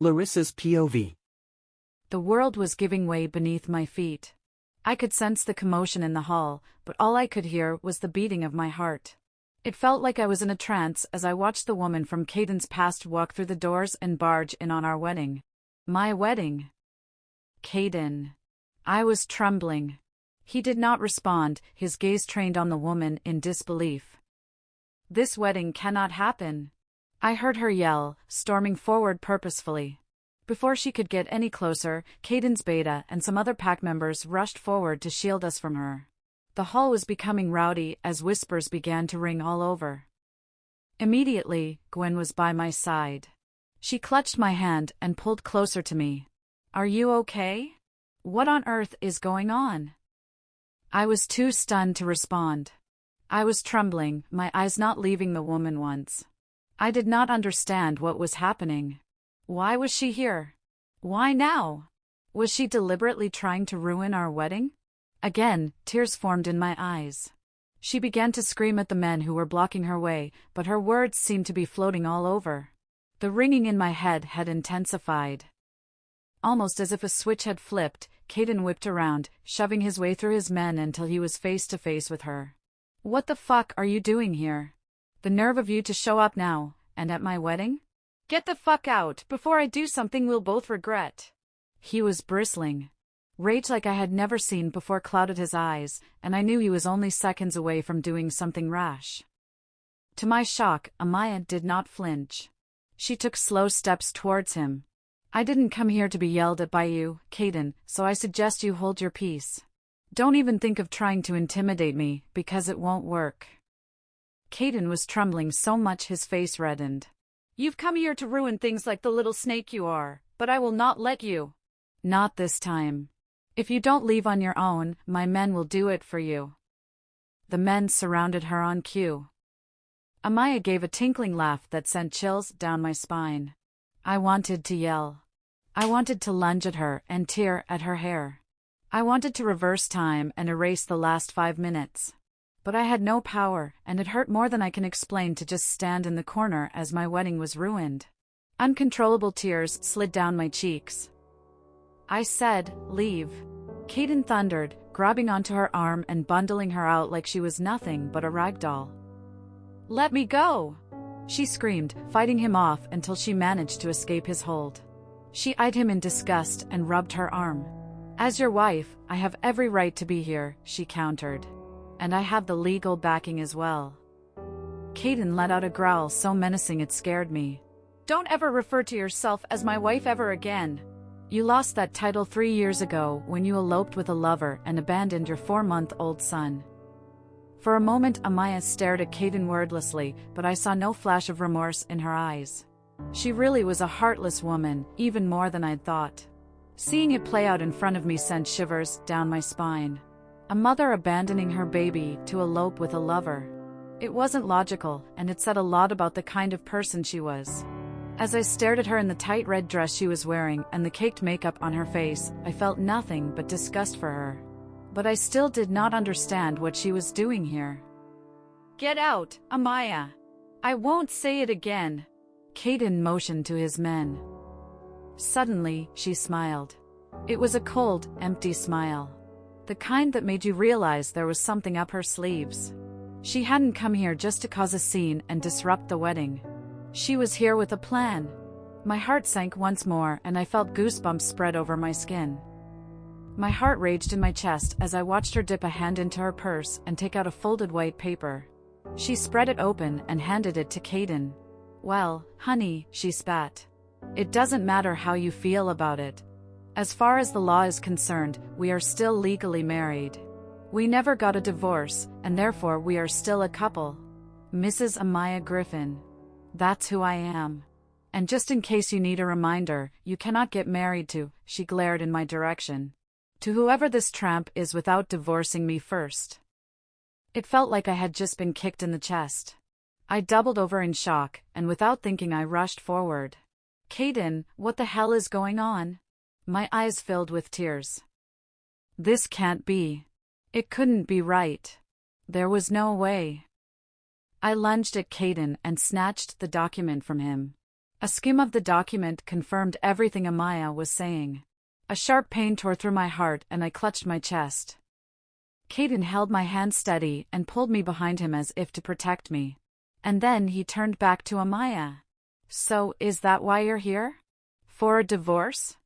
Larissa's POV. The world was giving way beneath my feet. I could sense the commotion in the hall, but all I could hear was the beating of my heart. It felt like I was in a trance as I watched the woman from Caden's past walk through the doors and barge in on our wedding. My wedding. Caden. I was trembling. He did not respond, his gaze trained on the woman in disbelief. This wedding cannot happen. I heard her yell, storming forward purposefully. Before she could get any closer, Caden's beta and some other pack members rushed forward to shield us from her. The hall was becoming rowdy as whispers began to ring all over. Immediately, Gwen was by my side. She clutched my hand and pulled closer to me. "Are you okay? What on earth is going on?" I was too stunned to respond. I was trembling, my eyes not leaving the woman once. I did not understand what was happening. Why was she here? Why now? Was she deliberately trying to ruin our wedding? Again, tears formed in my eyes. She began to scream at the men who were blocking her way, but her words seemed to be floating all over. The ringing in my head had intensified. Almost as if a switch had flipped, Caden whipped around, shoving his way through his men until he was face to face with her. "What the fuck are you doing here? The nerve of you to show up now, and at my wedding? Get the fuck out, before I do something we'll both regret." He was bristling. Rage like I had never seen before clouded his eyes, and I knew he was only seconds away from doing something rash. To my shock, Amaya did not flinch. She took slow steps towards him. "I didn't come here to be yelled at by you, Caden, so I suggest you hold your peace. Don't even think of trying to intimidate me, because it won't work." Caden was trembling so much his face reddened. "You've come here to ruin things like the little snake you are, but I will not let you." "Not this time. If you don't leave on your own, my men will do it for you." The men surrounded her on cue. Amaya gave a tinkling laugh that sent chills down my spine. I wanted to yell. I wanted to lunge at her and tear at her hair. I wanted to reverse time and erase the last 5 minutes. But I had no power, and it hurt more than I can explain to just stand in the corner as my wedding was ruined. Uncontrollable tears slid down my cheeks. I said, "Leave." Caden thundered, grabbing onto her arm and bundling her out like she was nothing but a rag doll. "Let me go!" She screamed, fighting him off until she managed to escape his hold. She eyed him in disgust and rubbed her arm. "As your wife, I have every right to be here," she countered. "And I have the legal backing as well." Caden let out a growl so menacing it scared me. "Don't ever refer to yourself as my wife ever again. You lost that title 3 years ago when you eloped with a lover and abandoned your 4-month-old son." For a moment Amaya stared at Caden wordlessly, but I saw no flash of remorse in her eyes. She really was a heartless woman, even more than I'd thought. Seeing it play out in front of me sent shivers down my spine. A mother abandoning her baby to elope with a lover. It wasn't logical, and it said a lot about the kind of person she was. As I stared at her in the tight red dress she was wearing and the caked makeup on her face, I felt nothing but disgust for her. But I still did not understand what she was doing here. "Get out, Amaya. I won't say it again." Caden motioned to his men. Suddenly, she smiled. It was a cold, empty smile. The kind that made you realize there was something up her sleeves. She hadn't come here just to cause a scene and disrupt the wedding. She was here with a plan. My heart sank once more and I felt goosebumps spread over my skin. My heart raged in my chest as I watched her dip a hand into her purse and take out a folded white paper. She spread it open and handed it to Caden. "Well, honey," she spat. "It doesn't matter how you feel about it. As far as the law is concerned, we are still legally married. We never got a divorce, and therefore we are still a couple. Mrs. Amaya Griffin. That's who I am. And just in case you need a reminder, you cannot get married to," she glared in my direction, "to whoever this tramp is without divorcing me first." It felt like I had just been kicked in the chest. I doubled over in shock, and without thinking I rushed forward. "Caden, what the hell is going on?" My eyes filled with tears. This can't be. It couldn't be right. There was no way. I lunged at Caden and snatched the document from him. A skim of the document confirmed everything Amaya was saying. A sharp pain tore through my heart and I clutched my chest. Caden held my hand steady and pulled me behind him as if to protect me. And then he turned back to Amaya. So, is that why you're here? For a divorce?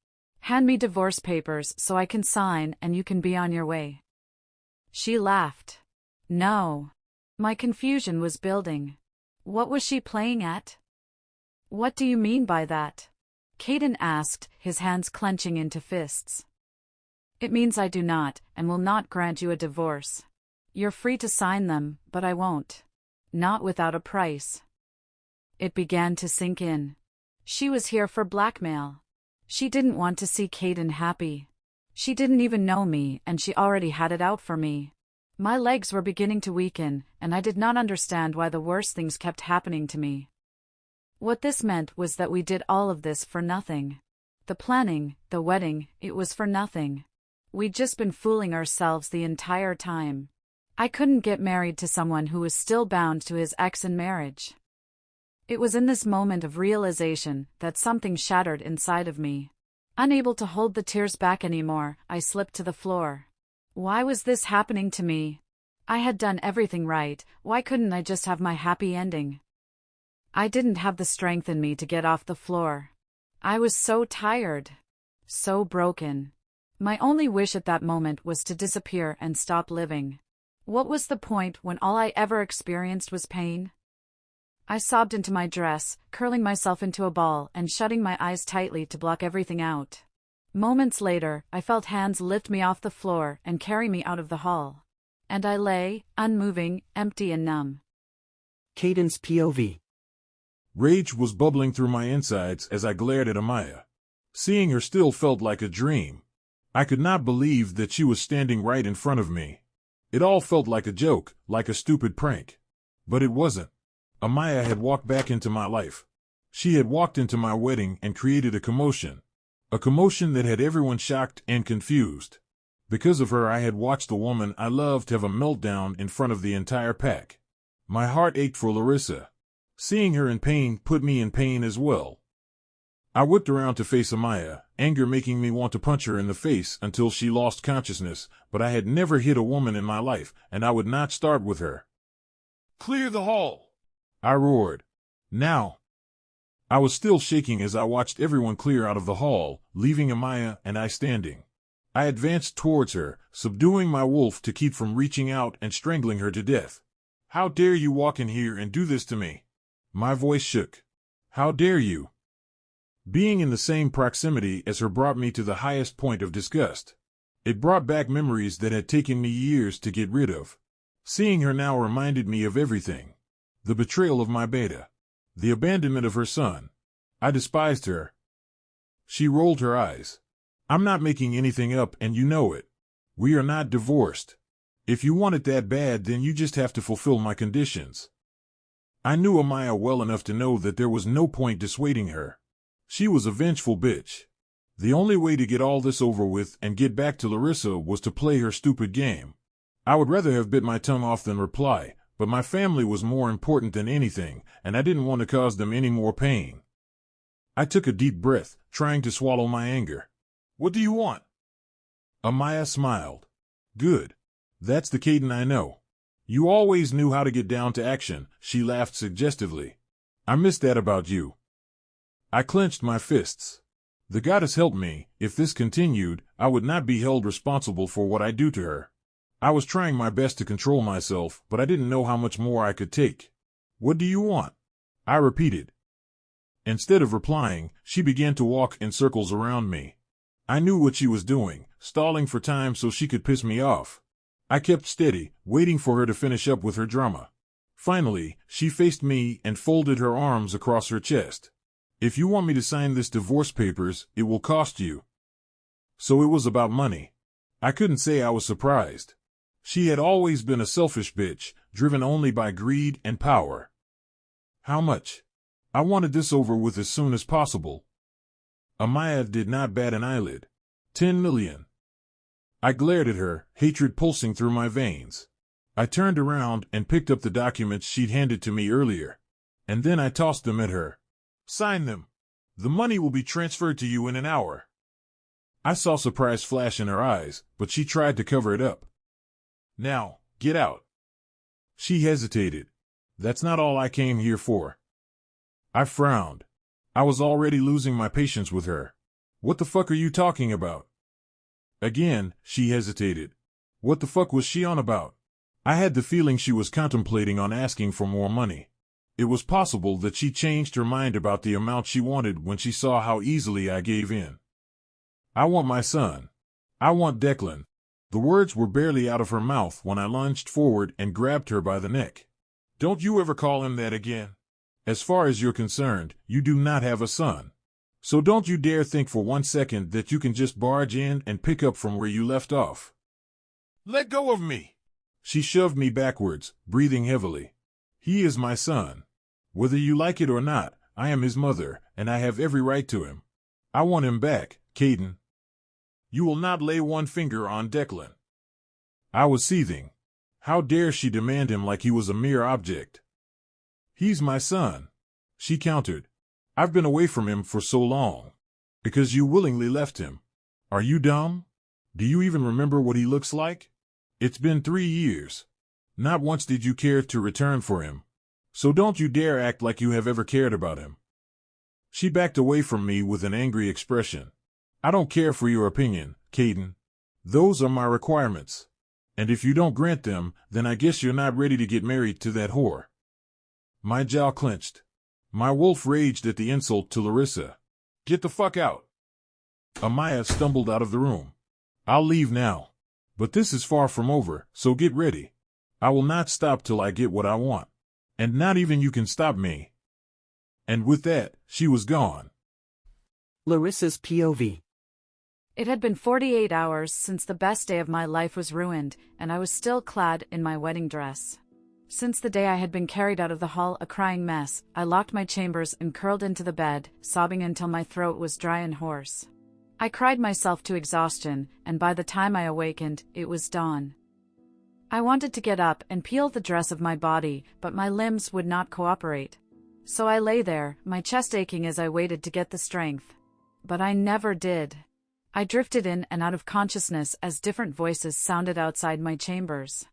Hand me divorce papers so I can sign and you can be on your way. She laughed. No. My confusion was building. What was she playing at? What do you mean by that? Caden asked, his hands clenching into fists. It means I do not, and will not grant you a divorce. You're free to sign them, but I won't. Not without a price. It began to sink in. She was here for blackmail. She didn't want to see Caden happy. She didn't even know me, and she already had it out for me. My legs were beginning to weaken, and I did not understand why the worst things kept happening to me. What this meant was that we did all of this for nothing. The planning, the wedding, it was for nothing. We'd just been fooling ourselves the entire time. I couldn't get married to someone who was still bound to his ex in marriage. It was in this moment of realization that something shattered inside of me. Unable to hold the tears back anymore, I slipped to the floor. Why was this happening to me? I had done everything right, why couldn't I just have my happy ending? I didn't have the strength in me to get off the floor. I was so tired. So broken. My only wish at that moment was to disappear and stop living. What was the point when all I ever experienced was pain? I sobbed into my dress, curling myself into a ball and shutting my eyes tightly to block everything out. Moments later, I felt hands lift me off the floor and carry me out of the hall. And I lay, unmoving, empty and numb. Caden's POV. Rage was bubbling through my insides as I glared at Amaya. Seeing her still felt like a dream. I could not believe that she was standing right in front of me. It all felt like a joke, like a stupid prank. But it wasn't. Amaya had walked back into my life. She had walked into my wedding and created a commotion. A commotion that had everyone shocked and confused. Because of her, I had watched the woman I loved have a meltdown in front of the entire pack. My heart ached for Larissa. Seeing her in pain put me in pain as well. I whipped around to face Amaya, anger making me want to punch her in the face until she lost consciousness, but I had never hit a woman in my life, and I would not start with her. "Clear the hall!" I roared. Now. I was still shaking as I watched everyone clear out of the hall, leaving Amaya and I standing. I advanced towards her, subduing my wolf to keep from reaching out and strangling her to death. "How dare you walk in here and do this to me?" My voice shook. "How dare you?" Being in the same proximity as her brought me to the highest point of disgust. It brought back memories that had taken me years to get rid of. Seeing her now reminded me of everything. The betrayal of my beta. The abandonment of her son. I despised her. She rolled her eyes. "I'm not making anything up and you know it. We are not divorced. If you want it that bad, then you just have to fulfill my conditions." I knew Amaya well enough to know that there was no point dissuading her. She was a vengeful bitch. The only way to get all this over with and get back to Larissa was to play her stupid game. I would rather have bit my tongue off than reply, but my family was more important than anything, and I didn't want to cause them any more pain. I took a deep breath, trying to swallow my anger. "What do you want?" Amaya smiled. "Good. That's the Caden I know. You always knew how to get down to action," she laughed suggestively. "I miss that about you." I clenched my fists. The goddess help me, if this continued, I would not be held responsible for what I do to her. I was trying my best to control myself, but I didn't know how much more I could take. "What do you want?" I repeated. Instead of replying, she began to walk in circles around me. I knew what she was doing, stalling for time so she could piss me off. I kept steady, waiting for her to finish up with her drama. Finally, she faced me and folded her arms across her chest. "If you want me to sign this divorce papers, it will cost you." So it was about money. I couldn't say I was surprised. She had always been a selfish bitch, driven only by greed and power. "How much?" I wanted this over with as soon as possible. Amaya did not bat an eyelid. 10 million. I glared at her, hatred pulsing through my veins. I turned around and picked up the documents she'd handed to me earlier. And then I tossed them at her. "Sign them." The money will be transferred to you in an hour. I saw surprise flash in her eyes, but she tried to cover it up. Now, get out. She hesitated. That's not all I came here for. I frowned. I was already losing my patience with her. What the fuck are you talking about? Again, she hesitated. What the fuck was she on about? I had the feeling she was contemplating on asking for more money. It was possible that she changed her mind about the amount she wanted when she saw how easily I gave in. I want my son. I want Declan. The words were barely out of her mouth when I lunged forward and grabbed her by the neck. Don't you ever call him that again. As far as you're concerned, you do not have a son. So don't you dare think for 1 second that you can just barge in and pick up from where you left off. Let go of me. She shoved me backwards, breathing heavily. He is my son. Whether you like it or not, I am his mother, and I have every right to him. I want him back, Caden. You will not lay one finger on Declan. I was seething. How dare she demand him like he was a mere object? He's my son, she countered. I've been away from him for so long. Because you willingly left him. Are you dumb? Do you even remember what he looks like? It's been 3 years. Not once did you care to return for him. So don't you dare act like you have ever cared about him. She backed away from me with an angry expression. I don't care for your opinion, Caden. Those are my requirements. And if you don't grant them, then I guess you're not ready to get married to that whore. My jaw clenched. My wolf raged at the insult to Larissa. Get the fuck out. Amaya stumbled out of the room. I'll leave now. But this is far from over, so get ready. I will not stop till I get what I want. And not even you can stop me. And with that, she was gone. Larissa's POV. It had been 48 hours since the best day of my life was ruined, and I was still clad in my wedding dress. Since the day I had been carried out of the hall a crying mess, I locked my chambers and curled into the bed, sobbing until my throat was dry and hoarse. I cried myself to exhaustion, and by the time I awakened, it was dawn. I wanted to get up and peel the dress of my body, but my limbs would not cooperate. So I lay there, my chest aching as I waited to get the strength. But I never did. I drifted in and out of consciousness as different voices sounded outside my chambers.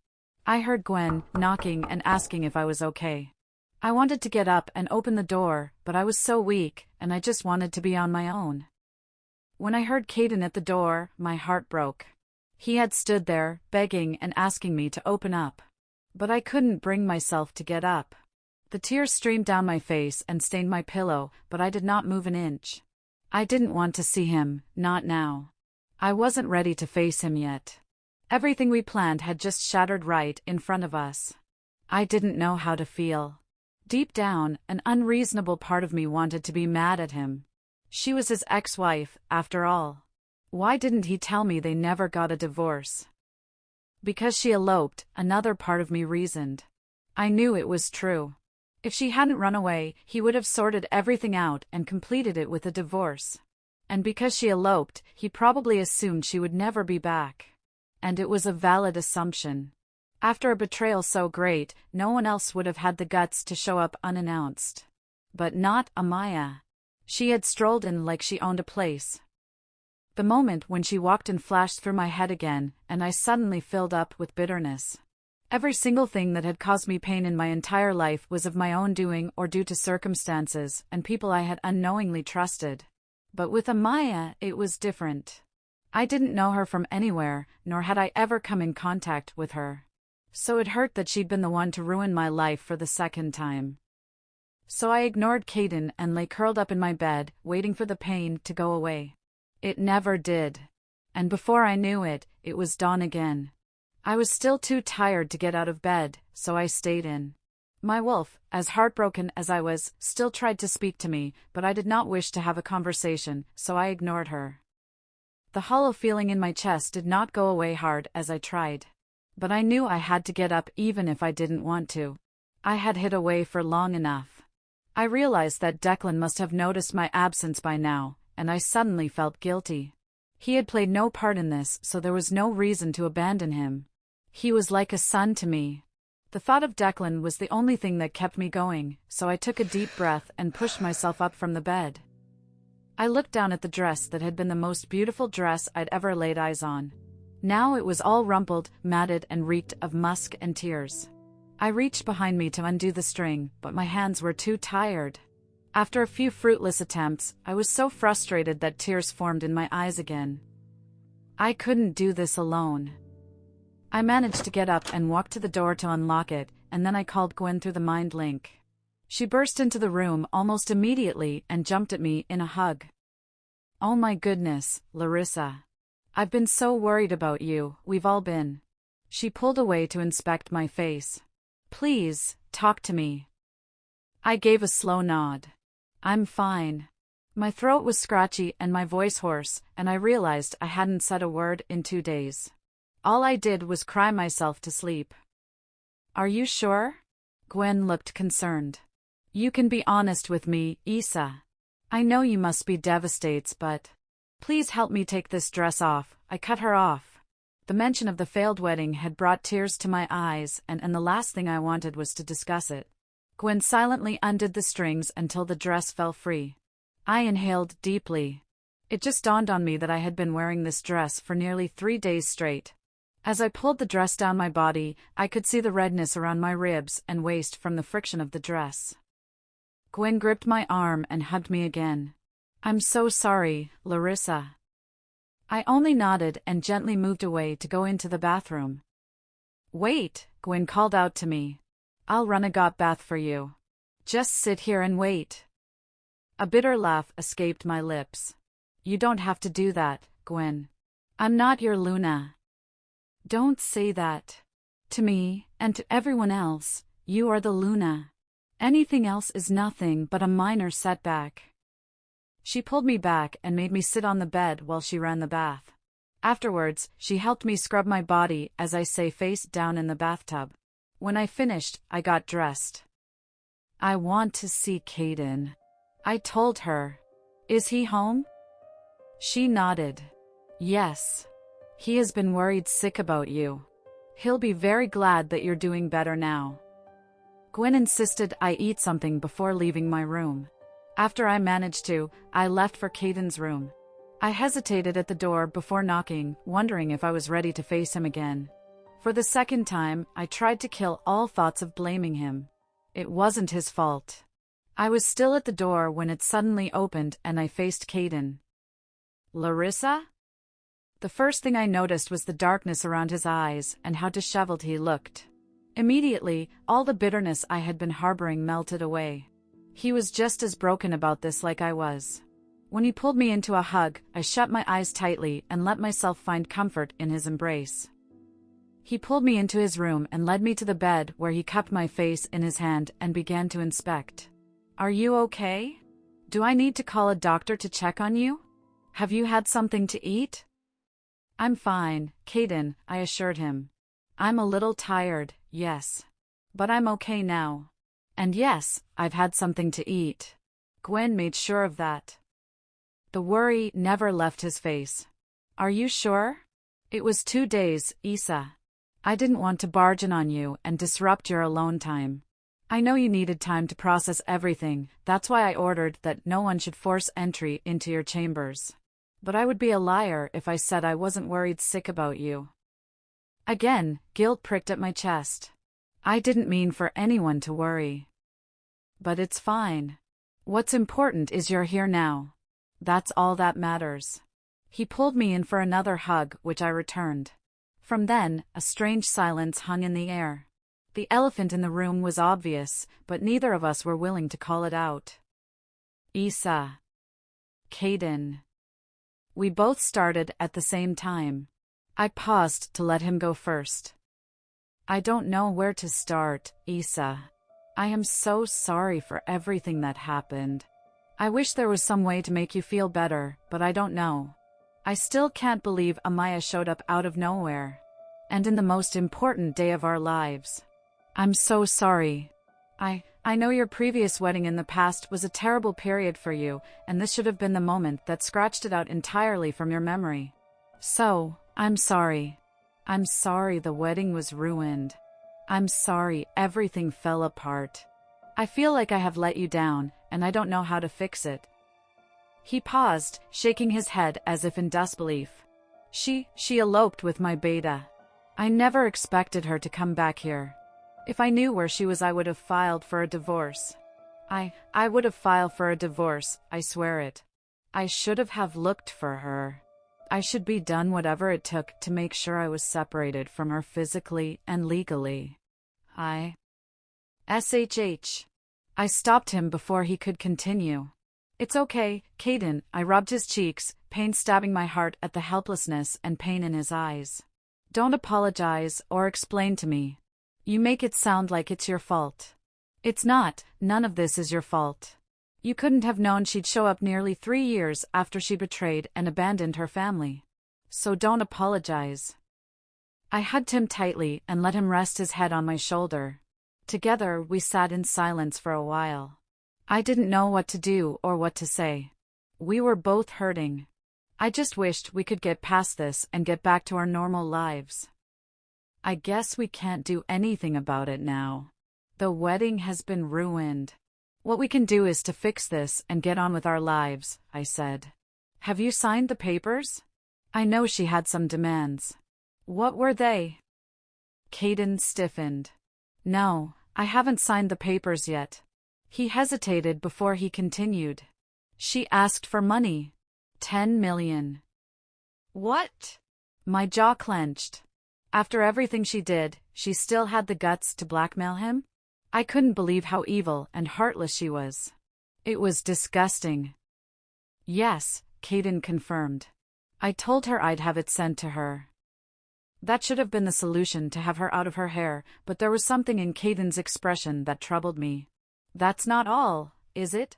I heard Gwen knocking and asking if I was okay. I wanted to get up and open the door, but I was so weak, and I just wanted to be on my own. When I heard Caden at the door, my heart broke. He had stood there, begging and asking me to open up. But I couldn't bring myself to get up. The tears streamed down my face and stained my pillow, but I did not move an inch. I didn't want to see him, not now. I wasn't ready to face him yet. Everything we planned had just shattered right in front of us. I didn't know how to feel. Deep down, an unreasonable part of me wanted to be mad at him. She was his ex-wife, after all. Why didn't he tell me they never got a divorce? Because she eloped, another part of me reasoned. I knew it was true. If she hadn't run away, he would have sorted everything out and completed it with a divorce. And because she eloped, he probably assumed she would never be back. And it was a valid assumption. After a betrayal so great, no one else would have had the guts to show up unannounced. But not Amaya. She had strolled in like she owned a place. The moment when she walked in flashed through my head again, and I suddenly filled up with bitterness. Every single thing that had caused me pain in my entire life was of my own doing or due to circumstances and people I had unknowingly trusted. But with Amaya, it was different. I didn't know her from anywhere, nor had I ever come in contact with her. So it hurt that she'd been the one to ruin my life for the second time. So I ignored Caden and lay curled up in my bed, waiting for the pain to go away. It never did. And before I knew it, it was dawn again. I was still too tired to get out of bed, so I stayed in. My wolf, as heartbroken as I was, still tried to speak to me, but I did not wish to have a conversation, so I ignored her. The hollow feeling in my chest did not go away hard as I tried. But I knew I had to get up even if I didn't want to. I had hid away for long enough. I realized that Declan must have noticed my absence by now, and I suddenly felt guilty. He had played no part in this, so there was no reason to abandon him. He was like a son to me. The thought of Declan was the only thing that kept me going, so I took a deep breath and pushed myself up from the bed. I looked down at the dress that had been the most beautiful dress I'd ever laid eyes on. Now it was all rumpled, matted, and reeked of musk and tears. I reached behind me to undo the string, but my hands were too tired. After a few fruitless attempts, I was so frustrated that tears formed in my eyes again. I couldn't do this alone. I managed to get up and walk to the door to unlock it, and then I called Gwen through the mind link. She burst into the room almost immediately and jumped at me in a hug. "Oh my goodness, Larissa. I've been so worried about you, we've all been." She pulled away to inspect my face. "Please, talk to me." I gave a slow nod. "I'm fine." My throat was scratchy and my voice hoarse, and I realized I hadn't said a word in 2 days. All I did was cry myself to sleep. "Are you sure?" Gwen looked concerned. "You can be honest with me, Isa. I know you must be devastated, but please help me take this dress off." I cut her off. The mention of the failed wedding had brought tears to my eyes, and the last thing I wanted was to discuss it. Gwen silently undid the strings until the dress fell free. I inhaled deeply. It just dawned on me that I had been wearing this dress for nearly 3 days straight. As I pulled the dress down my body, I could see the redness around my ribs and waist from the friction of the dress. Gwen gripped my arm and hugged me again. "I'm so sorry, Larissa." I only nodded and gently moved away to go into the bathroom. "Wait," Gwen called out to me. "I'll run a hot bath for you. Just sit here and wait." A bitter laugh escaped my lips. "You don't have to do that, Gwen. I'm not your Luna." "Don't say that. To me, and to everyone else, you are the Luna. Anything else is nothing but a minor setback." She pulled me back and made me sit on the bed while she ran the bath. Afterwards, she helped me scrub my body as I sat face down in the bathtub. When I finished, I got dressed. "I want to see Caden," I told her. "Is he home?" She nodded. "Yes. He has been worried sick about you. He'll be very glad that you're doing better now." Gwen insisted I eat something before leaving my room. After I managed to, I left for Caden's room. I hesitated at the door before knocking, wondering if I was ready to face him again. For the second time, I tried to kill all thoughts of blaming him. It wasn't his fault. I was still at the door when it suddenly opened and I faced Caden. "Larissa?" The first thing I noticed was the darkness around his eyes and how disheveled he looked. Immediately, all the bitterness I had been harboring melted away. He was just as broken about this like I was. When he pulled me into a hug, I shut my eyes tightly and let myself find comfort in his embrace. He pulled me into his room and led me to the bed where he cupped my face in his hand and began to inspect. "Are you okay? Do I need to call a doctor to check on you? Have you had something to eat?" "I'm fine, Caden," I assured him. "I'm a little tired, yes. But I'm okay now. And yes, I've had something to eat." Gwen made sure of that. The worry never left his face. "Are you sure?" "It was 2 days, Isa. I didn't want to barge in on you and disrupt your alone time. I know you needed time to process everything, that's why I ordered that no one should force entry into your chambers. But I would be a liar if I said I wasn't worried sick about you." Again, guilt pricked at my chest. I didn't mean for anyone to worry. "But it's fine. What's important is you're here now. That's all that matters." He pulled me in for another hug, which I returned. From then, a strange silence hung in the air. The elephant in the room was obvious, but neither of us were willing to call it out. "Isa." "Caden." We both started at the same time. I paused to let him go first. "I don't know where to start, Isa. I am so sorry for everything that happened. I wish there was some way to make you feel better, but I don't know. I still can't believe Amaya showed up out of nowhere. And in the most important day of our lives. I'm so sorry. I know your previous wedding in the past was a terrible period for you, and this should have been the moment that scratched it out entirely from your memory. So, I'm sorry. I'm sorry the wedding was ruined. I'm sorry everything fell apart. I feel like I have let you down, and I don't know how to fix it." He paused, shaking his head as if in disbelief. She eloped with my beta. I never expected her to come back here. If I knew where she was, I would have filed for a divorce. I would have filed for a divorce, I swear it. I should have looked for her. I should be done whatever it took to make sure I was separated from her physically and legally. SHH. I stopped him before he could continue. It's okay, Caden, I rubbed his cheeks, pain stabbing my heart at the helplessness and pain in his eyes. Don't apologize or explain to me. You make it sound like it's your fault. It's not, none of this is your fault. You couldn't have known she'd show up nearly 3 years after she betrayed and abandoned her family. So don't apologize. I hugged him tightly and let him rest his head on my shoulder. Together we sat in silence for a while. I didn't know what to do or what to say. We were both hurting. I just wished we could get past this and get back to our normal lives. I guess we can't do anything about it now. The wedding has been ruined. What we can do is to fix this and get on with our lives, I said. Have you signed the papers? I know she had some demands. What were they? Caden stiffened. No, I haven't signed the papers yet. He hesitated before he continued. She asked for money. 10 million. What? My jaw clenched. After everything she did, she still had the guts to blackmail him? I couldn't believe how evil and heartless she was. It was disgusting. Yes, Caden confirmed. I told her I'd have it sent to her. That should have been the solution to have her out of her hair, but there was something in Caden's expression that troubled me. That's not all, is it?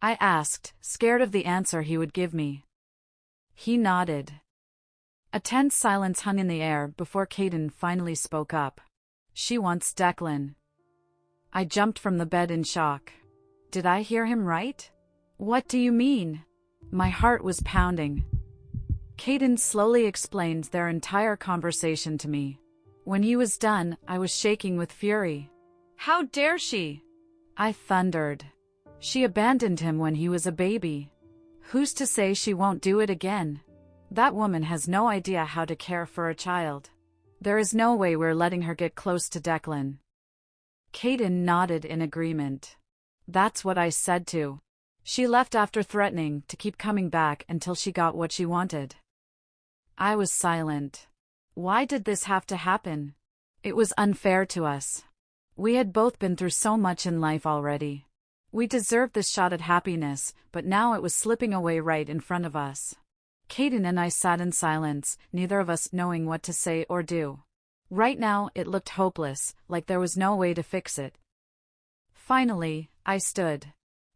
I asked, scared of the answer he would give me. He nodded. A tense silence hung in the air before Caden finally spoke up. She wants Declan. I jumped from the bed in shock. Did I hear him right? What do you mean? My heart was pounding. Caden slowly explained their entire conversation to me. When he was done, I was shaking with fury. How dare she? I thundered. She abandoned him when he was a baby. Who's to say she won't do it again? That woman has no idea how to care for a child. There is no way we're letting her get close to Declan. Caden nodded in agreement. That's what I said too. She left after threatening to keep coming back until she got what she wanted. I was silent. Why did this have to happen? It was unfair to us. We had both been through so much in life already. We deserved this shot at happiness, but now it was slipping away right in front of us. Caden and I sat in silence, neither of us knowing what to say or do. Right now, it looked hopeless, like there was no way to fix it. Finally, I stood.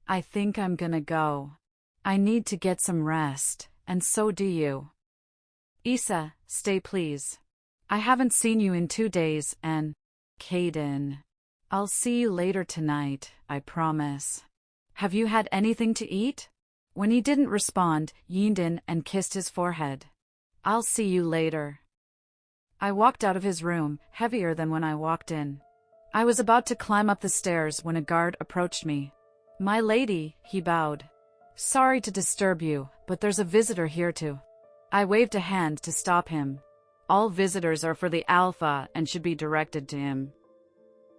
I think I'm gonna go. I need to get some rest, and so do you. Issa, stay please. I haven't seen you in 2 days and… Caden. I'll see you later tonight, I promise. Have you had anything to eat? When he didn't respond, leaned in and kissed his forehead. I'll see you later. I walked out of his room, heavier than when I walked in. I was about to climb up the stairs when a guard approached me. My lady, he bowed. Sorry to disturb you, but there's a visitor here too. I waved a hand to stop him. All visitors are for the Alpha and should be directed to him.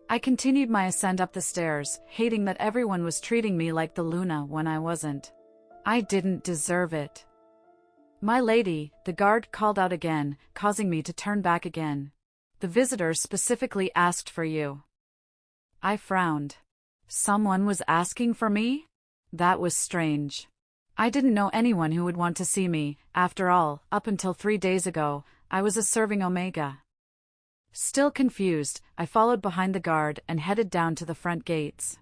I continued my ascent up the stairs, hating that everyone was treating me like the Luna when I wasn't. I didn't deserve it. My lady, the guard called out again, causing me to turn back again. The visitor specifically asked for you. I frowned. Someone was asking for me? That was strange. I didn't know anyone who would want to see me. After all, up until 3 days ago, I was a serving Omega. Still confused, I followed behind the guard and headed down to the front gates.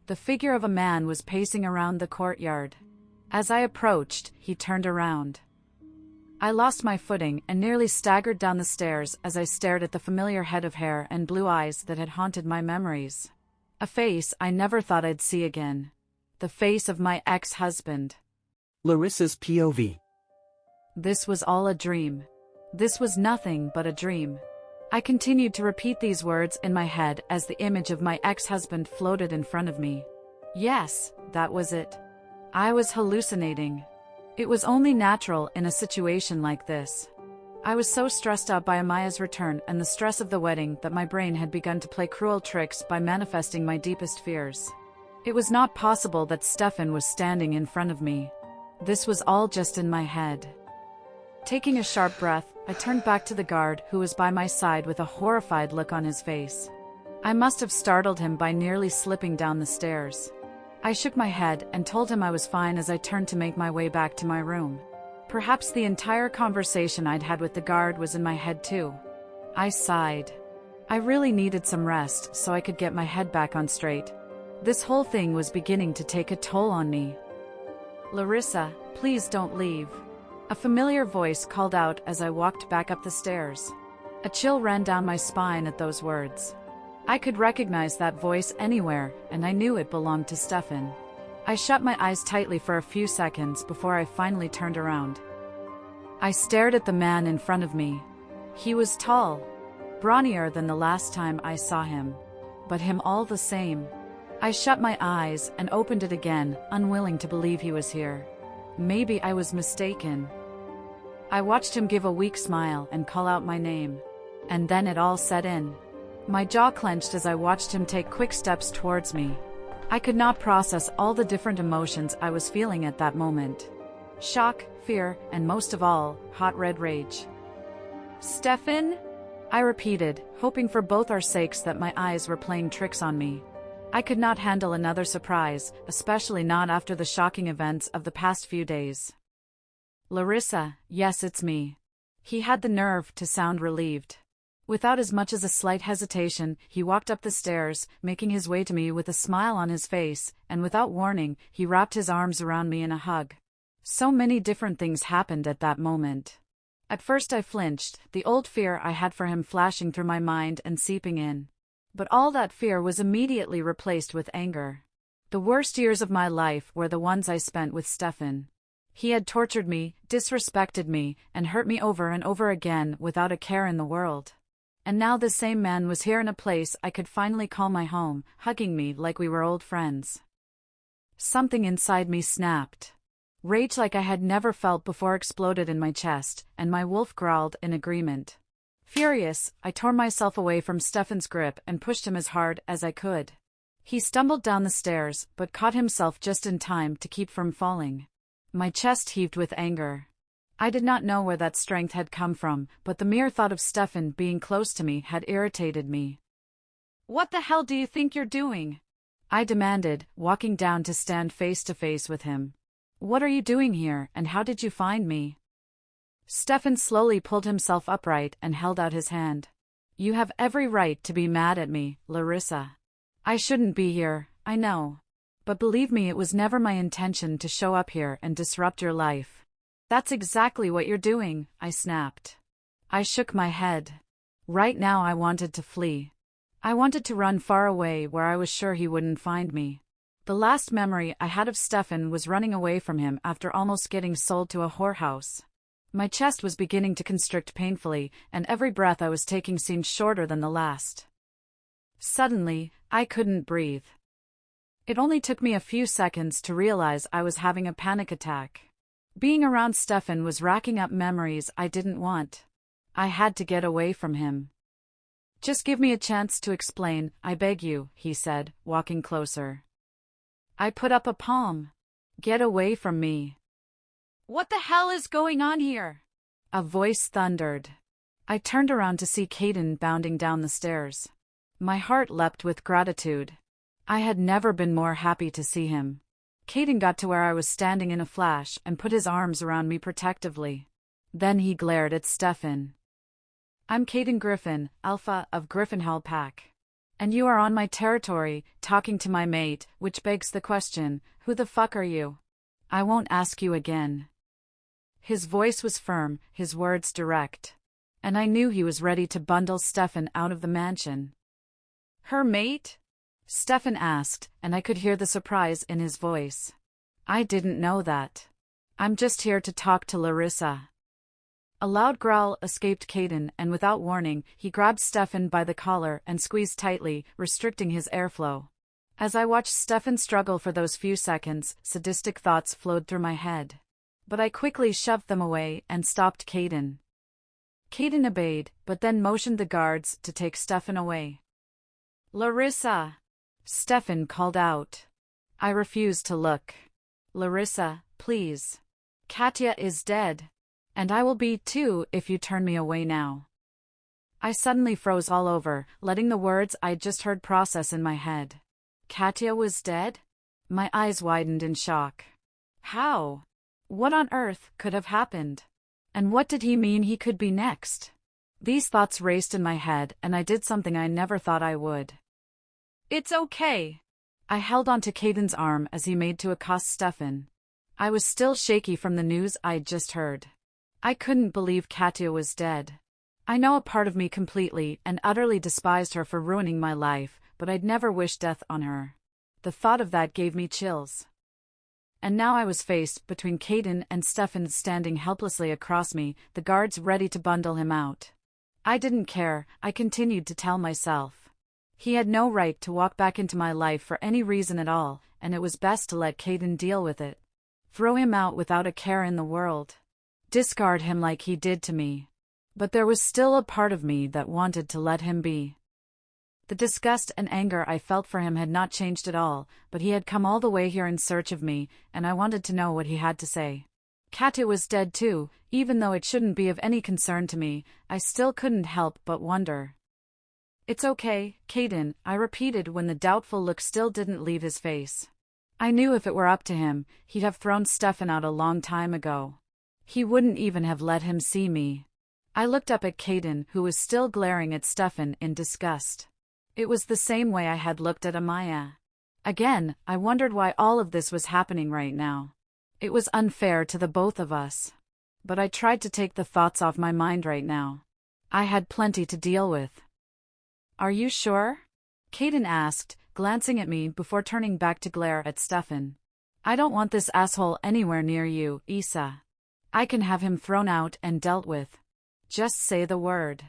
The figure of a man was pacing around the courtyard. As I approached, he turned around. I lost my footing and nearly staggered down the stairs as I stared at the familiar head of hair and blue eyes that had haunted my memories. A face I never thought I'd see again. The face of my ex-husband. Larissa's POV. This was all a dream. This was nothing but a dream. I continued to repeat these words in my head as the image of my ex-husband floated in front of me. Yes, that was it. I was hallucinating. It was only natural in a situation like this. I was so stressed out by Amaya's return and the stress of the wedding that my brain had begun to play cruel tricks by manifesting my deepest fears. It was not possible that Stefan was standing in front of me. This was all just in my head. Taking a sharp breath, I turned back to the guard who was by my side with a horrified look on his face. I must have startled him by nearly slipping down the stairs. I shook my head and told him I was fine as I turned to make my way back to my room. Perhaps the entire conversation I'd had with the guard was in my head too. I sighed. I really needed some rest so I could get my head back on straight. This whole thing was beginning to take a toll on me. "Larissa, please don't leave." A familiar voice called out as I walked back up the stairs. A chill ran down my spine at those words. I could recognize that voice anywhere, and I knew it belonged to Stefan. I shut my eyes tightly for a few seconds before I finally turned around. I stared at the man in front of me. He was tall, brawnier than the last time I saw him, but him all the same. I shut my eyes and opened it again, unwilling to believe he was here. Maybe I was mistaken. I watched him give a weak smile and call out my name. And then it all set in. My jaw clenched as I watched him take quick steps towards me. I could not process all the different emotions I was feeling at that moment. Shock, fear, and most of all, hot red rage. "Stefan?" I repeated, hoping for both our sakes that my eyes were playing tricks on me. I could not handle another surprise, especially not after the shocking events of the past few days. "Larissa, yes, it's me." He had the nerve to sound relieved. Without as much as a slight hesitation, he walked up the stairs, making his way to me with a smile on his face, and without warning, he wrapped his arms around me in a hug. So many different things happened at that moment. At first I flinched, the old fear I had for him flashing through my mind and seeping in. But all that fear was immediately replaced with anger. The worst years of my life were the ones I spent with Stefan. He had tortured me, disrespected me, and hurt me over and over again without a care in the world. And now this same man was here in a place I could finally call my home, hugging me like we were old friends. Something inside me snapped. Rage like I had never felt before exploded in my chest, and my wolf growled in agreement. Furious, I tore myself away from Stefan's grip and pushed him as hard as I could. He stumbled down the stairs, but caught himself just in time to keep from falling. My chest heaved with anger. I did not know where that strength had come from, but the mere thought of Stefan being close to me had irritated me. "What the hell do you think you're doing?" I demanded, walking down to stand face to face with him. "What are you doing here, and how did you find me?" Stefan slowly pulled himself upright and held out his hand. "You have every right to be mad at me, Larissa. I shouldn't be here, I know. But believe me, it was never my intention to show up here and disrupt your life." "That's exactly what you're doing," I snapped. I shook my head. Right now I wanted to flee. I wanted to run far away where I was sure he wouldn't find me. The last memory I had of Stefan was running away from him after almost getting sold to a whorehouse. My chest was beginning to constrict painfully, and every breath I was taking seemed shorter than the last. Suddenly, I couldn't breathe. It only took me a few seconds to realize I was having a panic attack. Being around Stefan was racking up memories I didn't want. I had to get away from him. "Just give me a chance to explain, I beg you," he said, walking closer. I put up a palm. "Get away from me." "What the hell is going on here?" a voice thundered. I turned around to see Caden bounding down the stairs. My heart leapt with gratitude. I had never been more happy to see him. Caden got to where I was standing in a flash and put his arms around me protectively. Then he glared at Stefan. "I'm Caden Griffin, Alpha of Griffinhall Pack. And you are on my territory, talking to my mate, which begs the question, who the fuck are you? I won't ask you again." His voice was firm, his words direct. And I knew he was ready to bundle Stefan out of the mansion. "Her mate?" Stefan asked, and I could hear the surprise in his voice. "I didn't know that. I'm just here to talk to Larissa." A loud growl escaped Caden, and without warning, he grabbed Stefan by the collar and squeezed tightly, restricting his airflow. As I watched Stefan struggle for those few seconds, sadistic thoughts flowed through my head. but I quickly shoved them away and stopped Caden. Caden obeyed, but then motioned the guards to take Stefan away. Larissa! Stefan called out. I refused to look. Larissa, please. Katya is dead. And I will be too if you turn me away now. I suddenly froze all over, letting the words I'd just heard process in my head. Katya was dead? My eyes widened in shock. How? What on earth could have happened? And what did he mean he could be next? These thoughts raced in my head, and I did something I never thought I would. It's okay. I held onto Caden's arm as he made to accost Stefan. I was still shaky from the news I'd just heard. I couldn't believe Katya was dead. I know a part of me completely and utterly despised her for ruining my life, but I'd never wished death on her. The thought of that gave me chills. And now I was faced between Caden and Stefan standing helplessly across me, the guards ready to bundle him out. I didn't care, I continued to tell myself. He had no right to walk back into my life for any reason at all, and it was best to let Caden deal with it. Throw him out without a care in the world. Discard him like he did to me. But there was still a part of me that wanted to let him be. The disgust and anger I felt for him had not changed at all, but he had come all the way here in search of me, and I wanted to know what he had to say. Katya was dead too, even though it shouldn't be of any concern to me, I still couldn't help but wonder. It's okay, Caden, I repeated when the doubtful look still didn't leave his face. I knew if it were up to him, he'd have thrown Stefan out a long time ago. He wouldn't even have let him see me. I looked up at Caden, who was still glaring at Stefan in disgust. It was the same way I had looked at Amaya. Again, I wondered why all of this was happening right now. It was unfair to the both of us. But I tried to take the thoughts off my mind right now. I had plenty to deal with. Are you sure? Caden asked, glancing at me before turning back to glare at Stefan. I don't want this asshole anywhere near you, Isa. I can have him thrown out and dealt with. Just say the word.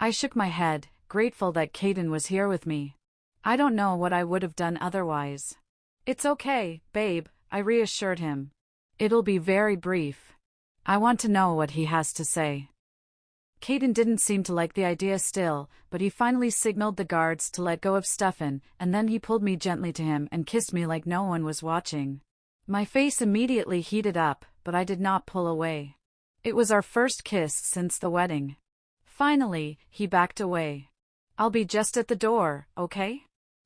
I shook my head, grateful that Caden was here with me. I don't know what I would have done otherwise. It's okay, babe, I reassured him. It'll be very brief. I want to know what he has to say. Caden didn't seem to like the idea still, but he finally signaled the guards to let go of Stefan, and then he pulled me gently to him and kissed me like no one was watching. My face immediately heated up, but I did not pull away. It was our first kiss since the wedding. Finally, he backed away. I'll be just at the door, okay?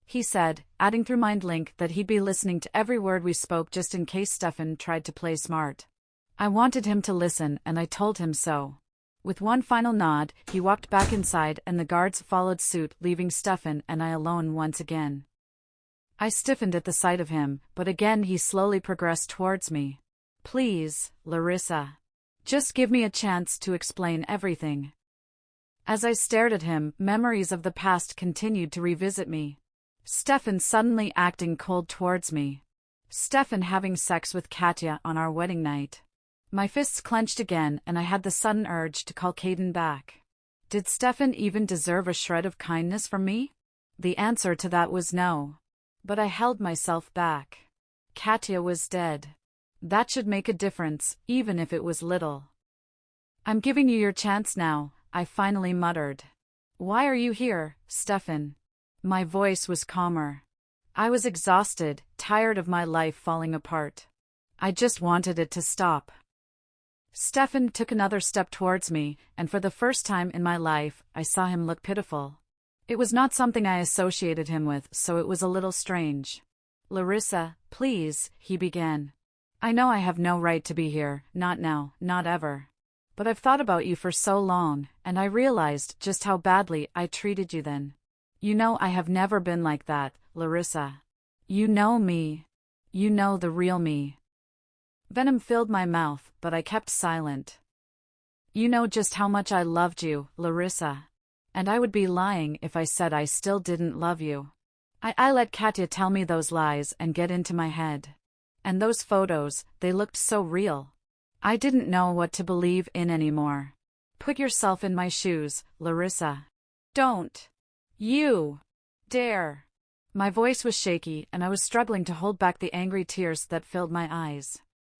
He said, adding through MindLink that he'd be listening to every word we spoke just in case Stefan tried to play smart. I wanted him to listen, and I told him so. With one final nod, he walked back inside and the guards followed suit, leaving Stefan and I alone once again. I stiffened at the sight of him, but again he slowly progressed towards me. Please, Larissa. Just give me a chance to explain everything. As I stared at him, memories of the past continued to revisit me. Stefan suddenly acting cold towards me. Stefan having sex with Katya on our wedding night. My fists clenched again and I had the sudden urge to call Caden back. Did Stefan even deserve a shred of kindness from me? The answer to that was no. But I held myself back. Katya was dead. That should make a difference, even if it was little. I'm giving you your chance now, I finally muttered. Why are you here, Stefan? My voice was calmer. I was exhausted, tired of my life falling apart. I just wanted it to stop. Stefan took another step towards me, and for the first time in my life, I saw him look pitiful. It was not something I associated him with, so it was a little strange. Larissa, please, he began. I know I have no right to be here, not now, not ever. But I've thought about you for so long, and I realized just how badly I treated you then. You know I have never been like that, Larissa. You know me. You know the real me. Venom filled my mouth, but I kept silent. You know just how much I loved you, Larissa. And I would be lying if I said I still didn't love you. I let Katya tell me those lies and get into my head. And those photos, they looked so real. I didn't know what to believe in anymore. Put yourself in my shoes, Larissa. Don't. You. Dare. My voice was shaky and I was struggling to hold back the angry tears that filled my eyes.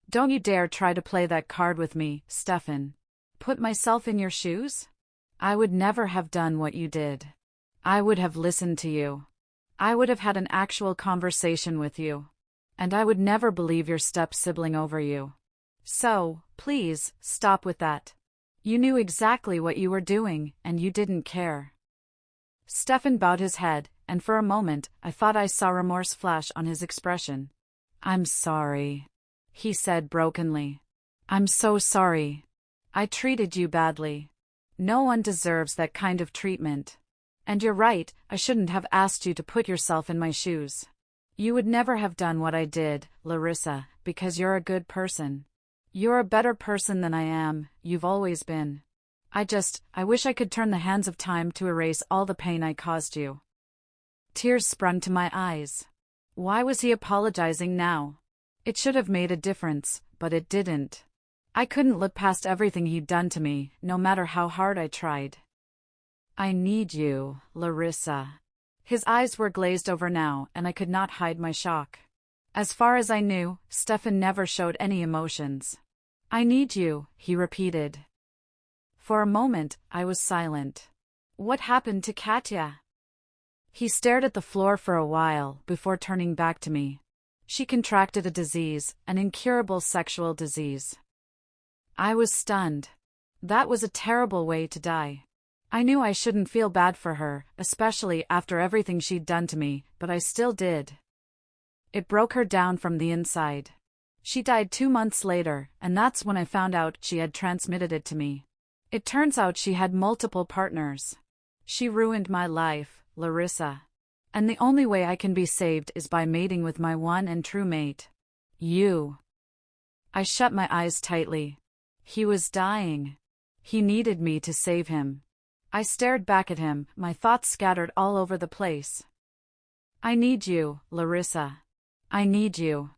Don't you dare try to play that card with me, Stefan. Put myself in your shoes? I would never have done what you did. I would have listened to you. I would have had an actual conversation with you. And I would never believe your step-sibling over you. So, please, stop with that. You knew exactly what you were doing, and you didn't care. Stefan bowed his head, and for a moment, I thought I saw remorse flash on his expression. I'm sorry, he said brokenly. I'm so sorry. I treated you badly. No one deserves that kind of treatment. And you're right, I shouldn't have asked you to put yourself in my shoes. You would never have done what I did, Larissa, because you're a good person. You're a better person than I am, you've always been. I wish I could turn the hands of time to erase all the pain I caused you. Tears sprung to my eyes. Why was he apologizing now? It should have made a difference, but it didn't. I couldn't look past everything he'd done to me, no matter how hard I tried. I need you, Larissa. His eyes were glazed over now, and I could not hide my shock. As far as I knew, Stefan never showed any emotions. I need you, he repeated. For a moment, I was silent. What happened to Katya? He stared at the floor for a while before turning back to me. She contracted a disease, an incurable sexual disease. I was stunned. That was a terrible way to die. I knew I shouldn't feel bad for her, especially after everything she'd done to me, but I still did. It broke her down from the inside. She died 2 months later, and that's when I found out she had transmitted it to me. It turns out she had multiple partners. She ruined my life, Larissa. And the only way I can be saved is by mating with my one and true mate. You. I shut my eyes tightly. He was dying. He needed me to save him. I stared back at him, my thoughts scattered all over the place. I need you, Larissa. I need you.